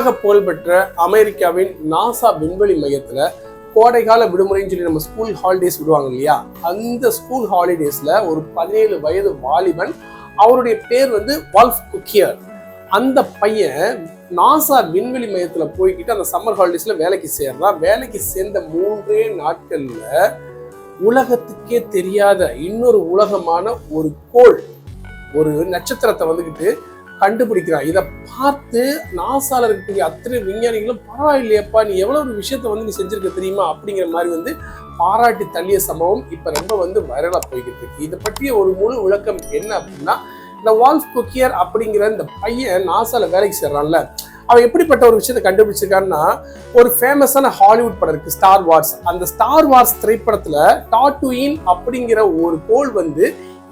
உலக புகழ்பெற்ற அமெரிக்காவின் நாசா விண்வெளி மையத்துல கோடைகால விடுமுறைன்னு சொல்லி நம்ம ஸ்கூல் ஹாலிடேஸ் விடுவாங்க இல்லையா, அந்த ஸ்கூல் ஹாலிடேஸ்ல ஒரு 17 வயது வாலிபன், அவருடைய பேர் வந்து வால்ஃப் குக்கியர். அந்த பையன் நாசா விண்வெளி மையத்துல போய்கிட்டு அந்த சம்மர் ஹாலிடேஸ்ல வேலைக்கு சேர்றான். வேலைக்கு சேர்ந்த 3 நாட்கள்ல உலகத்துக்கே தெரியாத இன்னொரு உலகமான ஒரு கோள், ஒரு நட்சத்திரத்தை வந்துகிட்டு கண்டுபிடிக்கிறான். இதை பார்த்து நாசால இருக்கக்கூடிய அத்தனை விஞ்ஞானிகளும் பரவாயில்லையப்பா, நீ எவ்வளவு ஒரு விஷயத்த நீ செஞ்சிருக்க தெரியுமா அப்படிங்கிற மாதிரி பாராட்டி தள்ளிய சம்பவம் இப்ப ரொம்ப வைரலா போய்கிட்டு இருக்கு. இதை பற்றிய ஒரு முழு விளக்கம் என்ன அப்படின்னா, இந்த வால்ஃப் குக்கியர் அப்படிங்கிற இந்த பையன் நாசால வேலைக்கு சேர்றான்ல, அவன் எப்படிப்பட்ட ஒரு விஷயத்தை கண்டுபிடிச்சிருக்கான்னா, ஒரு ஃபேமஸான ஹாலிவுட் படம் இருக்கு ஸ்டார் வார்ஸ். அந்த ஸ்டார் வார்ஸ் திரைப்படத்துல டாட்டூயின் அப்படிங்கிற ஒரு கோள்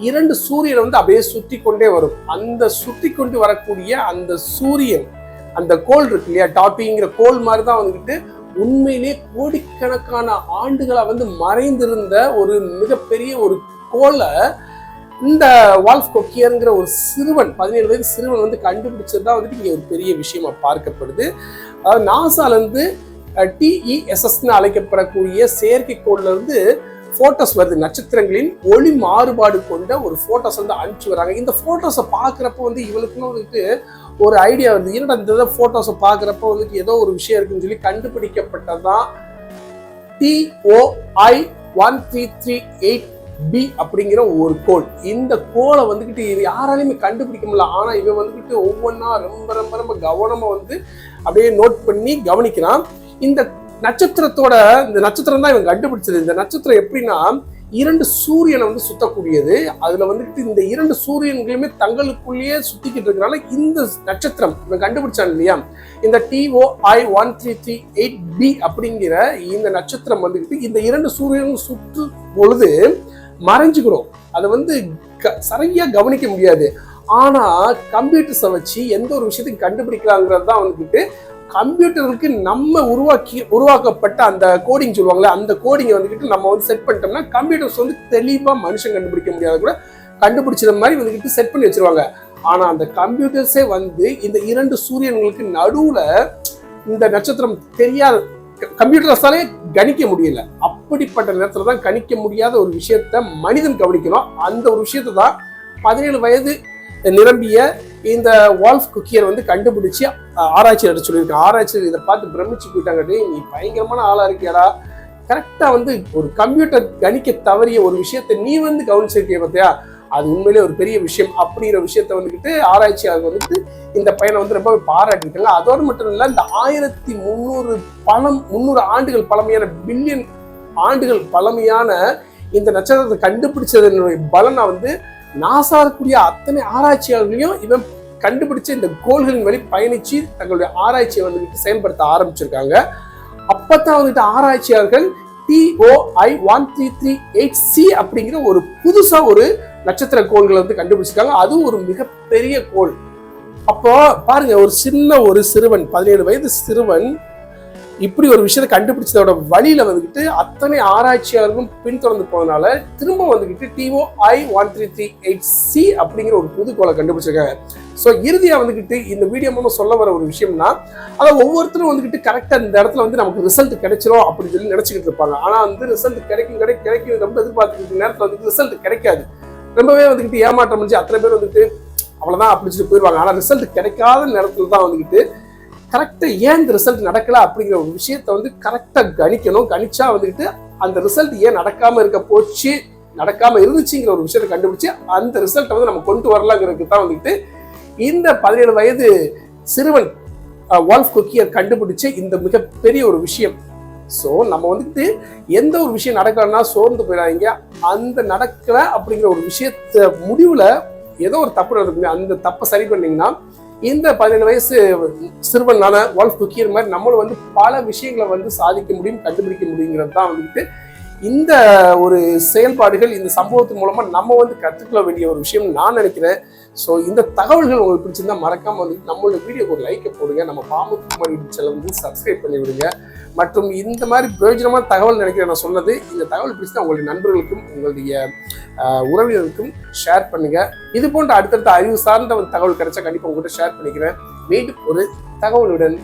2 சூரியனை அப்படியே சுற்றி கொண்டே வரும். அந்த சுற்றி கொண்டு வரக்கூடிய அந்த சூரியன், அந்த கோள் இருக்கு இல்லையா, டாட்டூங்கிற கோள் மாதிரிதான் உண்மையிலே கோடிக்கணக்கான ஆண்டுகளா மறைந்திருந்த ஒரு மிகப்பெரிய ஒரு கோளை இந்த வால்ஃப் குக்கியர்ங்கிற ஒரு சிறுவன், 17 வயது சிறுவன் கண்டுபிடிச்சதுதான் இங்க ஒரு பெரிய விஷயமா பார்க்கப்படுது. அதாவது நாசால இருந்து TESS அழைக்கப்படக்கூடிய செயற்கைக்கோள்ல இருந்து போட்டோஸ் வருது. நட்சத்திரங்களின் ஒளி மாறுபாடு கொண்ட ஒரு போட்டோஸ் அனுப்பிச்சு வராங்க. இந்த போட்டோஸை பார்க்குறப்ப இவளுக்குன்னு ஒரு ஐடியா வருது. என்னடா இந்த போட்டோஸை பார்க்குறப்ப ஏதோ ஒரு விஷயம் இருக்குன்னு சொல்லி கண்டுபிடிக்கப்பட்டதான் TOI1338b அப்படிங்கிற ஒரு கோள். இந்த கோளை யாராலையுமே கண்டுபிடிக்க முடியல. ஆனா இவன் ஒவ்வொன்றா ரொம்ப கவனமா அப்படியே நோட் பண்ணி கவனிக்கிறான். இந்த நட்சத்திரம் தான் இவன் கண்டுபிடிச்சது. இந்த நட்சத்திரம் எப்படின்னா 2 சூரியனை சுத்தக்கூடியது. அதுல இந்த 2 சூரியன்களுமே தங்களுக்குள்ளேயே சுத்திக்கிட்டு இருக்கனால இந்த நட்சத்திரம் இவன் கண்டுபிடிச்சான் இல்லையா, இந்த TOI1338b அப்படிங்கிற இந்த நட்சத்திரம் இந்த 2 சூரியனும் சுற்றும் பொழுது மறைஞ்சுக்கிறோம். அதை சரியா கவனிக்க முடியாது. ஆனா கம்ப்யூட்டர்ஸை வச்சு எந்த ஒரு விஷயத்தையும் கண்டுபிடிக்கலாங்கிறது தான் கம்ப்யூட்டருக்கு நம்ம உருவாக்கப்பட்ட அந்த கோடிங் சொல்லுவாங்களே, அந்த கோடிங்கை நம்ம செட் பண்ணிட்டோம்னா கம்ப்யூட்டர்ஸ் தெளிவா மனுஷன் கண்டுபிடிக்க முடியாத கூட கண்டுபிடிச்சத மாதிரி செட் பண்ணி வச்சிருவாங்க. ஆனா அந்த கம்ப்யூட்டர்ஸே இந்த 2 சூரியன்களுக்கு நடுவுல இந்த நட்சத்திரம் தெரியாத கம்ப்யூட்டர்ஸாலே கணிக்க முடியல. அப்படிப்பட்ட நேரத்துல தான் கணிக்க முடியாத ஒரு விஷயத்த மனிதன் கவனிக்கணும். அந்த ஒரு விஷயத்தை தான் 17 வயது நிரம்பிய இந்த வால்ஃப் குக்கியர் கண்டுபிடிச்சு ஆராய்ச்சி எடுத்து சொல்லியிருக்காங்க. ஆராய்ச்சியில் இதை பார்த்து பிரமிச்சு போயிட்டாங்க. நீ பயங்கரமான ஆளா இருக்கியாடா, கரெக்டா ஒரு கம்ப்யூட்டர் கணிக்க தவறிய ஒரு விஷயத்த நீ கவனிச்சிருக்கிய பார்த்தியா, அது உண்மையிலே ஒரு பெரிய விஷயம் அப்படிங்கிற விஷயத்த ஆராய்ச்சியாக இந்த பையனை ரொம்ப பாராட்டிருக்காங்க. அதோடு மட்டும் இல்ல, இந்த 1300 ஆண்டுகள் பழமையான, பில்லியன் ஆண்டுகள் பழமையான இந்த நட்சத்திரத்தை கண்டுபிடிச்சதனுடைய பலனை நாசா இருக்கக்கூடிய அத்தனை ஆராய்ச்சியாளர்களையும் இவன் கண்டுபிடிச்ச இந்த கோள்களின் வழி பயணிச்சு தங்களுடைய ஆராய்ச்சியை செயல்படுத்த ஆரம்பிச்சிருக்காங்க. அப்பதான் ஆராய்ச்சியாளர்கள் TOI1338c அப்படிங்கிற ஒரு புதுசா ஒரு நட்சத்திர கோள்களை கண்டுபிடிச்சிருக்காங்க. அதுவும் ஒரு மிகப்பெரிய கோள். அப்போ பாருங்க, ஒரு சிறுவன், 17 வயது சிறுவன் இப்படி ஒரு விஷயத்தை கண்டுபிடிச்சதோட வழியில அத்தனை ஆராய்ச்சியாளர்களும் பின்தொடர்ந்து போனதுனால திரும்ப TOI1338c அப்படிங்கிற ஒரு புது கோளை கண்டுபிடிச்சிருக்காங்க. ஸோ இறுதியா இந்த வீடியோ மூலமா சொல்ல வர ஒரு விஷயம்னா, அதை ஒவ்வொருத்தரும் கரெக்டா இந்த இடத்துல நமக்கு ரிசல்ட் கிடைச்சிரும் அப்படின்னு சொல்லி நினைச்சுக்கிட்டு இருப்பாங்க. ஆனா ரிசல்ட் கிடைக்கும் ரொம்ப எதிர்பார்த்துக்கிட்டு நேரத்துல ரிசல்ட் கிடைக்காது. ரொம்பவே ஏமாற்றம் முடிஞ்சு அத்தனை பேர் அவ்வளவுதான் அப்படின்னு சொல்லி போயிடுவாங்க. ஆனா ரிசல்ட் கிடைக்காத நேரத்துல தான் கரெக்டா ஏன் இந்த ரிசல்ட் நடக்கல அப்படிங்கிற ஒரு விஷயத்த கரெக்டா கணிக்கணும். கணிச்சா அந்த ரிசல்ட் ஏன் நடக்காம இருந்துச்சுங்கிற ஒரு விஷயத்தை கண்டுபிடிச்சு அந்த ரிசல்ட்டை நம்ம கொண்டு வரலாங்கிறதுக்கு தான் இந்த 17 வயது சிறுவன் வால்ஃப் குக்கியர் கண்டுபிடிச்ச இந்த மிகப்பெரிய ஒரு விஷயம். ஸோ நம்ம எந்த ஒரு விஷயம் நடக்கலன்னா சோர்ந்து போயிடாதீங்க. அந்த நடக்கல அப்படிங்கிற ஒரு விஷயத்த முடிவுல ஏதோ ஒரு தப்பு நடக்குது, அந்த தப்பை சரி பண்ணீங்கன்னா இந்த 17 வயசு சிறுவனான வால்ஃப் குக்கியர் மாதிரி நம்மளும் பல விஷயங்களை சாதிக்க முடியும், கண்டுபிடிக்க முடியுங்கிறது தான் இந்த ஒரு செயல்பாடுகள், இந்த சம்பவத்தின் மூலமா நம்ம கற்றுக்கொள்ள வேண்டிய ஒரு விஷயம் நான் நினைக்கிறேன். ஸோ இந்த தகவல்கள் உங்களுக்கு பிடிச்சிருந்தா மறக்காம நம்மளோட வீடியோக்கு ஒரு லைக்கை போடுங்க. நம்ம பாமுக்குமார் யூடியூப் சேனல் சப்ஸ்கிரைப் பண்ணி விடுங்க. மற்றும் இந்த மாதிரி பிரயோஜனமான தகவல் நினைக்கிறேன் நான் சொன்னது. இந்த தகவல் பிடிச்சா உங்களுடைய நண்பர்களுக்கும் உங்களுடைய உறவினருக்கும் ஷேர் பண்ணுங்க. இது போன்ற அடுத்தடுத்த அறிவு சார்ந்த தகவல் கிடைச்சா கண்டிப்பாக உங்கள்கிட்ட ஷேர் பண்ணிக்கிறேன். மீண்டும் ஒரு தகவலுடன்